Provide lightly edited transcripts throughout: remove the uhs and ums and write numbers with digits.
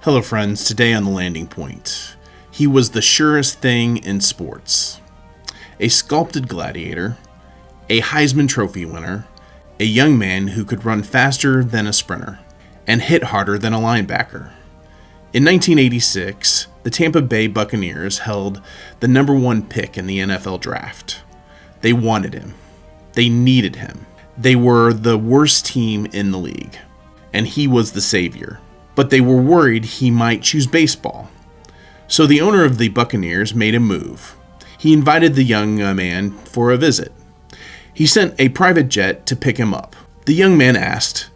Hello friends, today on The Landing Point. He was the surest thing in sports. A sculpted gladiator, a Heisman Trophy winner, a young man who could run faster than a sprinter, and hit harder than a linebacker. In 1986, the Tampa Bay Buccaneers held the number one pick in the NFL draft. They wanted him. They needed him. They were the worst team in the league, and he was the savior. But they were worried he might choose baseball. So the owner of the Buccaneers made a move. He invited the young man for a visit. He sent a private jet to pick him up. The young man asked,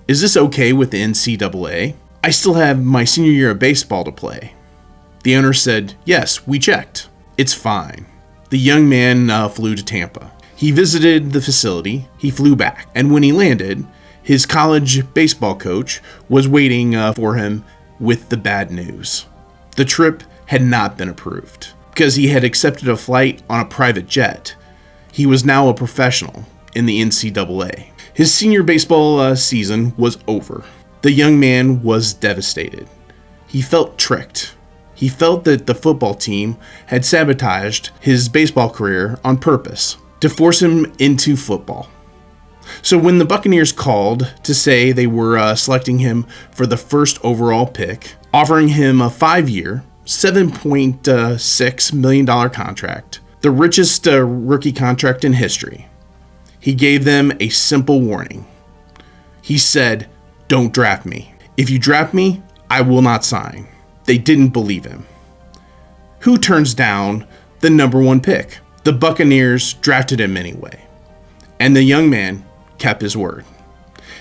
"Is this okay with the NCAA? I still have my senior year of baseball to play." The owner said, "Yes, we checked. It's fine." The young man flew to Tampa. He visited the facility. He flew back. And when he landed, his college baseball coach was waiting for him with the bad news. The trip had not been approved. Because he had accepted a flight on a private jet, he was now a professional in the NCAA. His senior baseball season was over. The young man was devastated. He felt tricked. He felt that the football team had sabotaged his baseball career on purpose to force him into football. So when the Buccaneers called to say they were selecting him for the first overall pick, offering him a 5-year, $7.6 million contract, the richest rookie contract in history, he gave them a simple warning. He said, "Don't draft me. If you draft me, I will not sign." They didn't believe him. Who turns down the number one pick? The Buccaneers drafted him anyway. And the young man kept his word.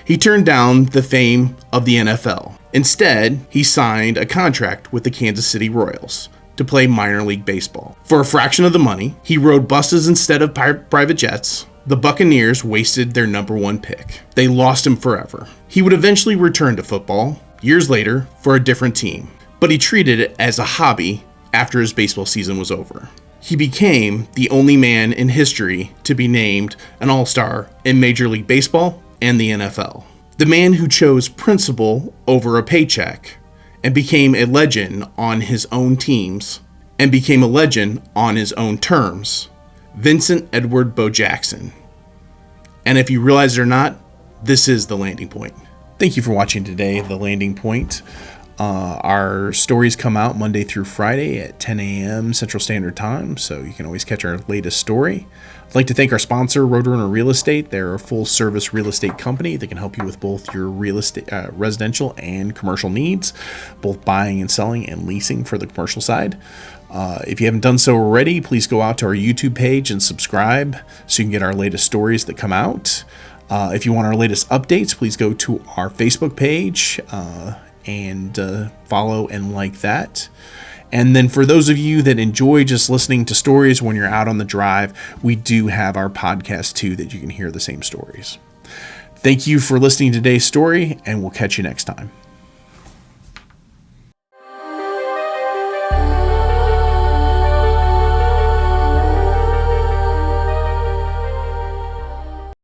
He turned down the fame of the NFL. Instead, he signed a contract with the Kansas City Royals to play minor league baseball. For a fraction of the money, he rode buses instead of private jets. The Buccaneers wasted their number one pick. They lost him forever. He would eventually return to football, years later, for a different team. But he treated it as a hobby after his baseball season was over. He became the only man in history to be named an All-Star in Major League Baseball and the NFL. The man who chose principle over a paycheck and became a legend on his own teams and became a legend on his own terms, Vincent Edward Bo Jackson. And if you realize it or not, this is The Landing Point. Thank you for watching today, The Landing Point. Our stories come out Monday through Friday at 10 a.m. Central Standard Time, so you can always catch our latest story. I'd like to thank our sponsor, Roadrunner Real Estate. They're a full-service real estate company that can help you with both your real estate, residential and commercial needs, both buying and selling and leasing for the commercial side. If you haven't done so already, please go out to our YouTube page and subscribe so you can get our latest stories that come out. If you want our latest updates, please go to our Facebook page and follow and like that. And then for those of you that enjoy just listening to stories when you're out on the drive, we do have our podcast too that you can hear the same stories. Thank you for listening to today's story, and we'll catch you next time.